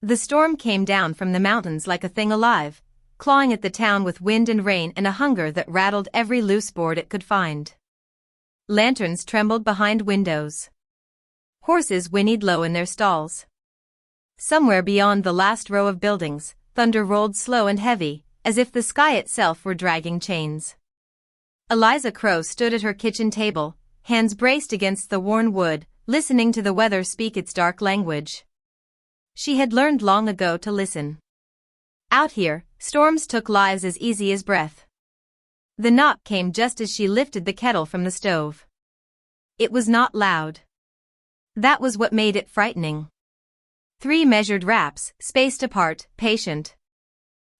The storm came down from the mountains like a thing alive, clawing at the town with wind and rain and a hunger that rattled every loose board it could find. Lanterns trembled behind windows. Horses whinnied low in their stalls. Somewhere beyond the last row of buildings, thunder rolled slow and heavy, as if the sky itself were dragging chains. Eliza Crow stood at her kitchen table, hands braced against the worn wood, listening to the weather speak its dark language. She had learned long ago to listen. Out here, storms took lives as easy as breath. The knock came just as she lifted the kettle from the stove. It was not loud. That was what made it frightening. 3 measured raps, spaced apart, patient.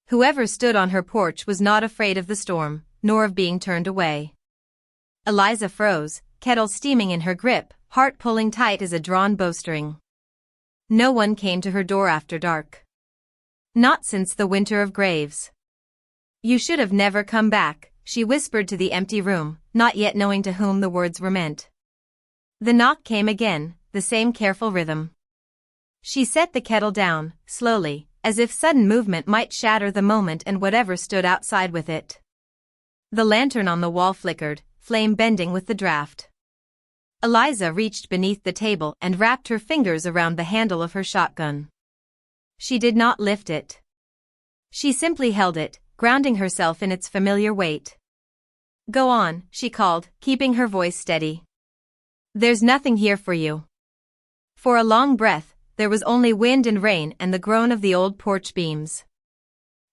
Whoever stood on her porch was not afraid of the storm, nor of being turned away. Eliza froze, kettle steaming in her grip, heart pulling tight as a drawn bowstring. No one came to her door after dark. Not since the winter of graves. "You should have never come back," she whispered to the empty room, not yet knowing to whom the words were meant. The knock came again, the same careful rhythm. She set the kettle down, slowly, as if sudden movement might shatter the moment and whatever stood outside with it. The lantern on the wall flickered, flame bending with the draft. Eliza reached beneath the table and wrapped her fingers around the handle of her shotgun. She did not lift it. She simply held it, grounding herself in its familiar weight. "Go on," she called, keeping her voice steady. "There's nothing here for you." For a long breath, there was only wind and rain and the groan of the old porch beams.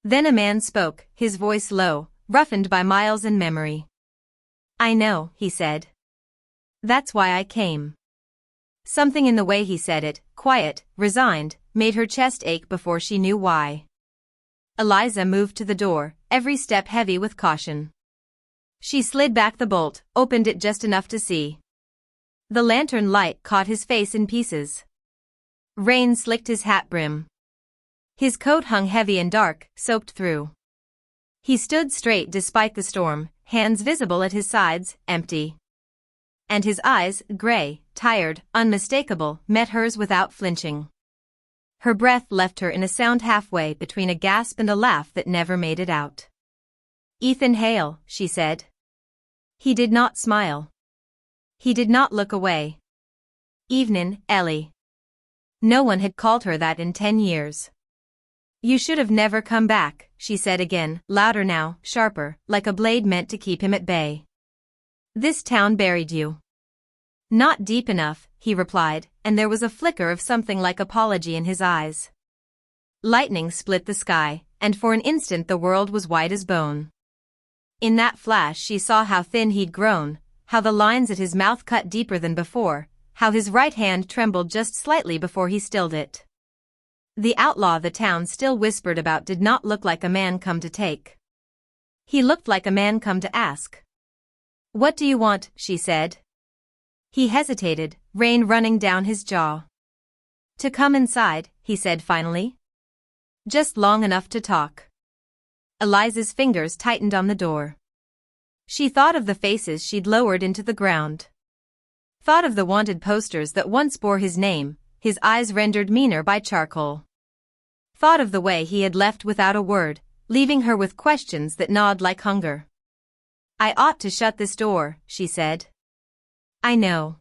Then a man spoke, his voice low, roughened by miles and memory. "I know," he said. "That's why I came." Something in the way he said it, quiet, resigned, made her chest ache before she knew why. Eliza moved to the door, every step heavy with caution. She slid back the bolt, opened it just enough to see. The lantern light caught his face in pieces. Rain slicked his hat brim. His coat hung heavy and dark, soaked through. He stood straight despite the storm, hands visible at his sides, empty. And his eyes, gray, tired, unmistakable, met hers without flinching. Her breath left her in a sound halfway between a gasp and a laugh that never made it out. "Ethan Hale," she said. He did not smile. He did not look away. "Evenin', Ellie." No one had called her that in 10 years. "You should have never come back," she said again, louder now, sharper, like a blade meant to keep him at bay. "This town buried you." "Not deep enough," he replied, and there was a flicker of something like apology in his eyes. Lightning split the sky, and for an instant the world was white as bone. In that flash she saw how thin he'd grown, how the lines at his mouth cut deeper than before, how his right hand trembled just slightly before he stilled it. The outlaw the town still whispered about did not look like a man come to take. He looked like a man come to ask. "What do you want?" she said. He hesitated, rain running down his jaw. "To come inside," he said finally. "Just long enough to talk." Eliza's fingers tightened on the door. She thought of the faces she'd lowered into the ground. Thought of the wanted posters that once bore his name, his eyes rendered meaner by charcoal. Thought of the way he had left without a word, leaving her with questions that gnawed like hunger. "I ought to shut this door," she said. "I know.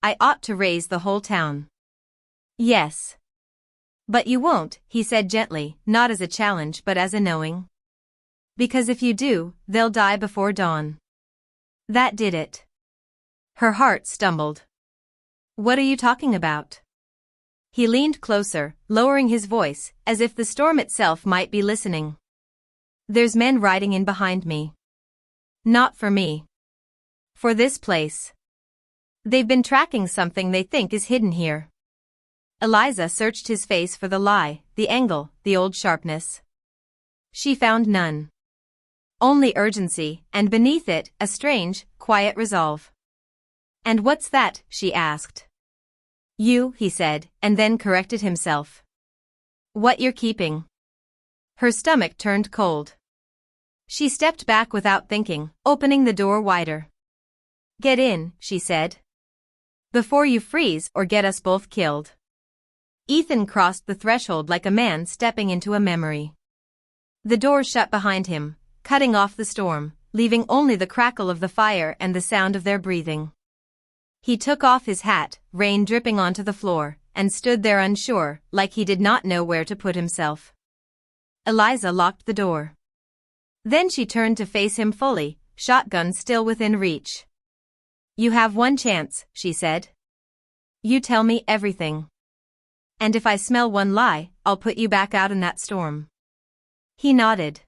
I ought to raise the whole town." "Yes. But you won't," he said gently, not as a challenge but as a knowing. "Because if you do, they'll die before dawn." That did it. Her heart stumbled. "What are you talking about?" He leaned closer, lowering his voice, as if the storm itself might be listening. "There's men riding in behind me. Not for me. For this place. They've been tracking something they think is hidden here." Eliza searched his face for the lie, the angle, the old sharpness. She found none. Only urgency, and beneath it, a strange, quiet resolve. "And what's that?" she asked. "You," he said, and then corrected himself. "What you're keeping." Her stomach turned cold. She stepped back without thinking, opening the door wider. "Get in," she said. "Before you freeze or get us both killed." Ethan crossed the threshold like a man stepping into a memory. The door shut behind him, cutting off the storm, leaving only the crackle of the fire and the sound of their breathing. He took off his hat, rain dripping onto the floor, and stood there unsure, like he did not know where to put himself. Eliza locked the door. Then she turned to face him fully, shotgun still within reach. "You have one chance," she said. "You tell me everything. And if I smell one lie, I'll put you back out in that storm." He nodded.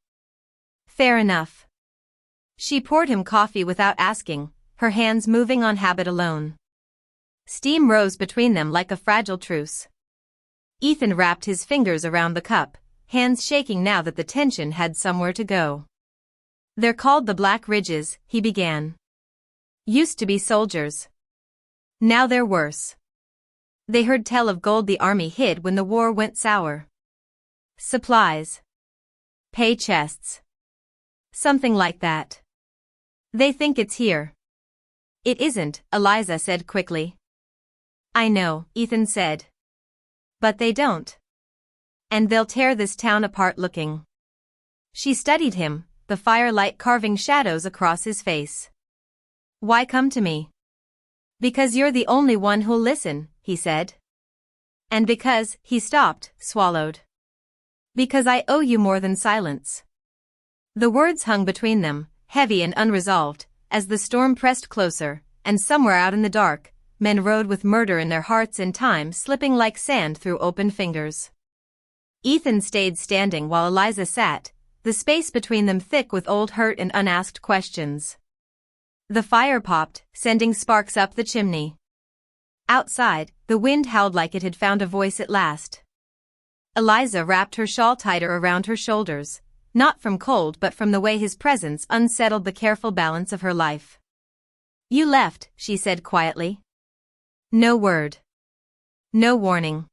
"Fair enough." She poured him coffee without asking, her hands moving on habit alone. Steam rose between them like a fragile truce. Ethan wrapped his fingers around the cup, hands shaking now that the tension had somewhere to go. "They're called the Black Ridges," he began. "Used to be soldiers. Now they're worse. They heard tell of gold the army hid when the war went sour. Supplies. Pay chests. Something like that. They think it's here." "It isn't," Eliza said quickly. "I know," Ethan said. "But they don't. And they'll tear this town apart looking." She studied him, the firelight carving shadows across his face. "Why come to me?" "Because you're the only one who'll listen," he said. "And because," he stopped, swallowed. "Because I owe you more than silence." The words hung between them, heavy and unresolved, as the storm pressed closer, and somewhere out in the dark, men rode with murder in their hearts and time slipping like sand through open fingers. Ethan stayed standing while Eliza sat, the space between them thick with old hurt and unasked questions. The fire popped, sending sparks up the chimney. Outside, the wind howled like it had found a voice at last. Eliza wrapped her shawl tighter around her shoulders, not from cold but from the way his presence unsettled the careful balance of her life. "You left," she said quietly. "No word. No warning.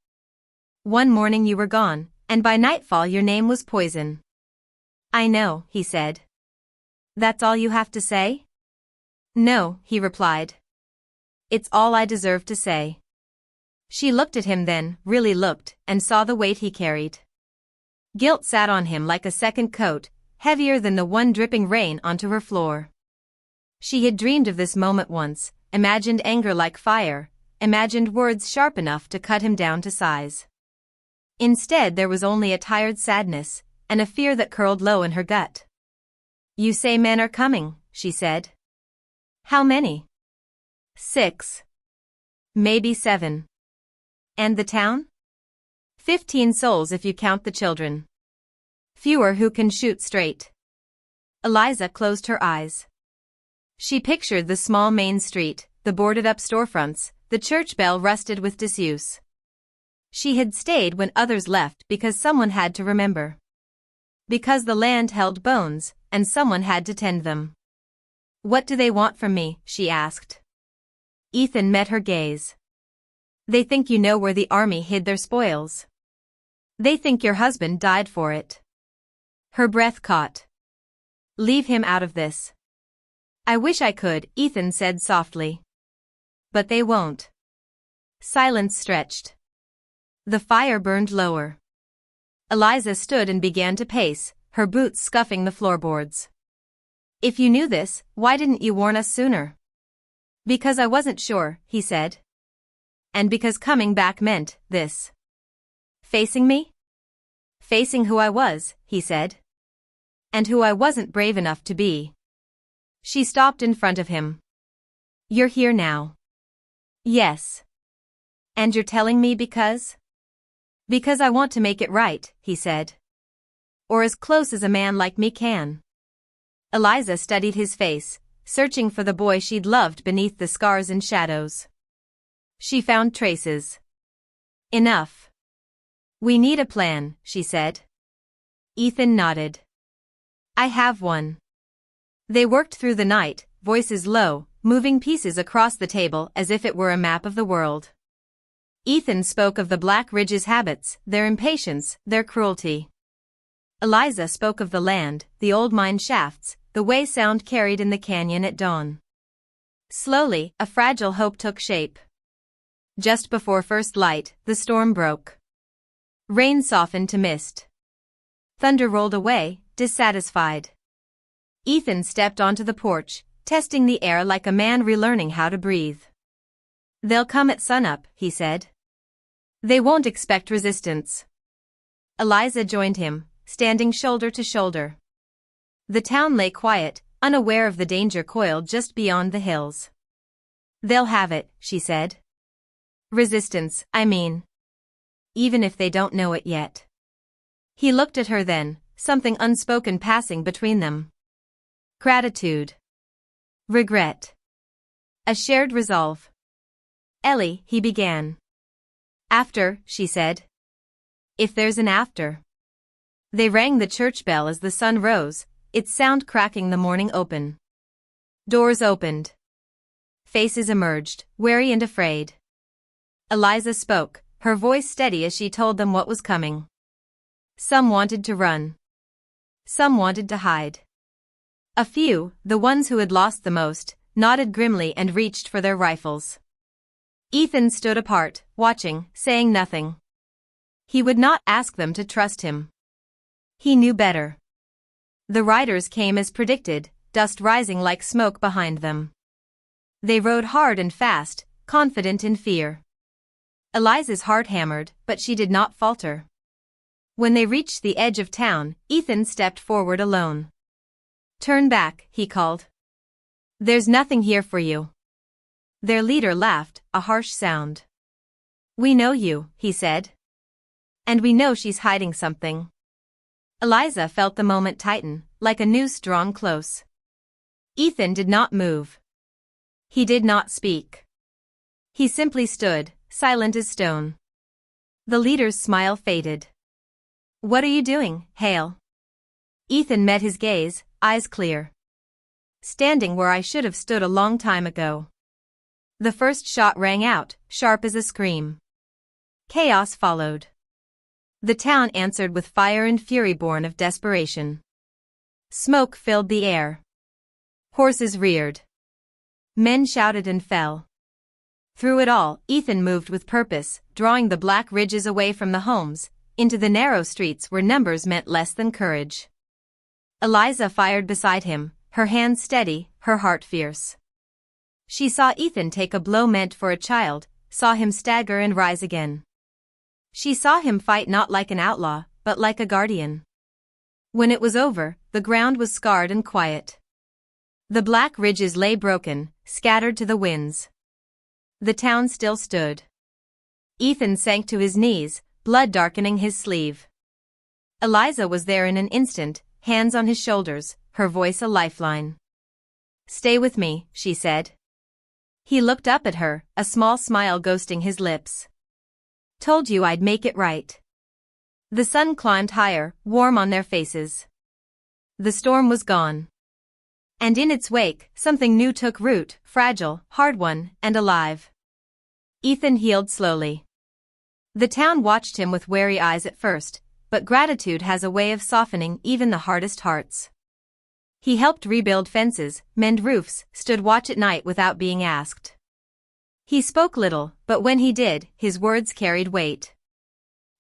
One morning you were gone, and by nightfall your name was poison." "I know," he said. "That's all you have to say?" "No," he replied. "It's all I deserve to say." She looked at him then, really looked, and saw the weight he carried. Guilt sat on him like a second coat, heavier than the one dripping rain onto her floor. She had dreamed of this moment once, imagined anger like fire, imagined words sharp enough to cut him down to size. Instead there was only a tired sadness, and a fear that curled low in her gut. "You say men are coming," she said. "How many?" "6. Maybe 7. And the town?" 15 souls if you count the children. Fewer who can shoot straight." Eliza closed her eyes. She pictured the small main street, the boarded-up storefronts, the church bell rusted with disuse. She had stayed when others left because someone had to remember. Because the land held bones, and someone had to tend them. "What do they want from me?" she asked. Ethan met her gaze. "They think you know where the army hid their spoils. They think your husband died for it." Her breath caught. "Leave him out of this." "I wish I could," Ethan said softly. "But they won't." Silence stretched. The fire burned lower. Eliza stood and began to pace, her boots scuffing the floorboards. "If you knew this, why didn't you warn us sooner?" "Because I wasn't sure," he said. "And because coming back meant this." "Facing me?" "Facing who I was," he said. "And who I wasn't brave enough to be." She stopped in front of him. "You're here now." "Yes." "And you're telling me because?" "Because I want to make it right," he said. "Or as close as a man like me can." Eliza studied his face, searching for the boy she'd loved beneath the scars and shadows. She found traces. "Enough. We need a plan," she said. Ethan nodded. "I have one." They worked through the night, voices low, moving pieces across the table as if it were a map of the world. Ethan spoke of the Black Ridges' habits, their impatience, their cruelty. Eliza spoke of the land, the old mine shafts, the way sound carried in the canyon at dawn. Slowly, a fragile hope took shape. Just before first light, the storm broke. Rain softened to mist. Thunder rolled away, dissatisfied. Ethan stepped onto the porch, testing the air like a man relearning how to breathe. "They'll come at sunup," he said. "They won't expect resistance." Eliza joined him, standing shoulder to shoulder. The town lay quiet, unaware of the danger coiled just beyond the hills. "They'll have it," she said. "Resistance, I mean. Even if they don't know it yet." He looked at her then, something unspoken passing between them. Gratitude. Regret. A shared resolve. "Ellie," he began. "After," she said. "If there's an after." They rang the church bell as the sun rose, its sound cracking the morning open. Doors opened. Faces emerged, wary and afraid. Eliza spoke, her voice steady as she told them what was coming. Some wanted to run. Some wanted to hide. A few, the ones who had lost the most, nodded grimly and reached for their rifles. Ethan stood apart, watching, saying nothing. He would not ask them to trust him. He knew better. The riders came as predicted, dust rising like smoke behind them. They rode hard and fast, confident in fear. Eliza's heart hammered, but she did not falter. When they reached the edge of town, Ethan stepped forward alone. "Turn back," he called. "There's nothing here for you." Their leader laughed, a harsh sound. "We know you," he said. "And we know she's hiding something." Eliza felt the moment tighten, like a noose drawn close. Ethan did not move. He did not speak. He simply stood, silent as stone. The leader's smile faded. "What are you doing, Hale?" Ethan met his gaze, eyes clear. "Standing where I should have stood a long time ago." The first shot rang out, sharp as a scream. Chaos followed. The town answered with fire and fury born of desperation. Smoke filled the air. Horses reared. Men shouted and fell. Through it all, Ethan moved with purpose, drawing the black ridges away from the homes, into the narrow streets where numbers meant less than courage. Eliza fired beside him, her hands steady, her heart fierce. She saw Ethan take a blow meant for a child, saw him stagger and rise again. She saw him fight not like an outlaw, but like a guardian. When it was over, the ground was scarred and quiet. The black ridges lay broken, scattered to the winds. The town still stood. Ethan sank to his knees, blood darkening his sleeve. Eliza was there in an instant, hands on his shoulders, her voice a lifeline. "Stay with me," she said. He looked up at her, a small smile ghosting his lips. "Told you I'd make it right." The sun climbed higher, warm on their faces. The storm was gone. And in its wake, something new took root, fragile, hard-won, and alive. Ethan healed slowly. The town watched him with wary eyes at first, but gratitude has a way of softening even the hardest hearts. He helped rebuild fences, mend roofs, stood watch at night without being asked. He spoke little, but when he did, his words carried weight.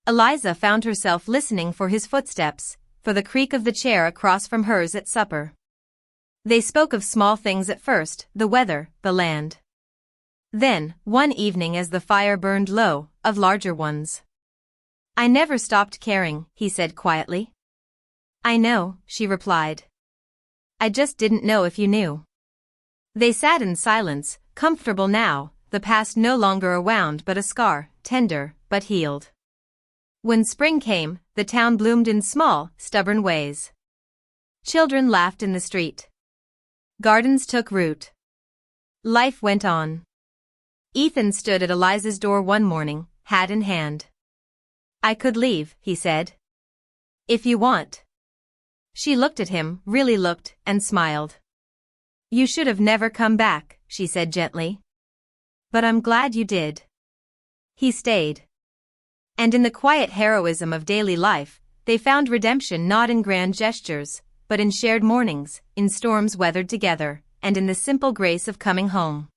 Eliza found herself listening for his footsteps, for the creak of the chair across from hers at supper. They spoke of small things at first, the weather, the land. Then, one evening as the fire burned low, of larger ones. "I never stopped caring," he said quietly. "I know," she replied. "I just didn't know if you knew." They sat in silence, comfortable now, the past no longer a wound but a scar, tender, but healed. When spring came, the town bloomed in small, stubborn ways. Children laughed in the street. Gardens took root. Life went on. Ethan stood at Eliza's door one morning, hat in hand. "I could leave," he said. "If you want." She looked at him, really looked, and smiled. "You should have never come back," she said gently. "But I'm glad you did." He stayed. And in the quiet heroism of daily life, they found redemption not in grand gestures, but in shared mornings, in storms weathered together, and in the simple grace of coming home.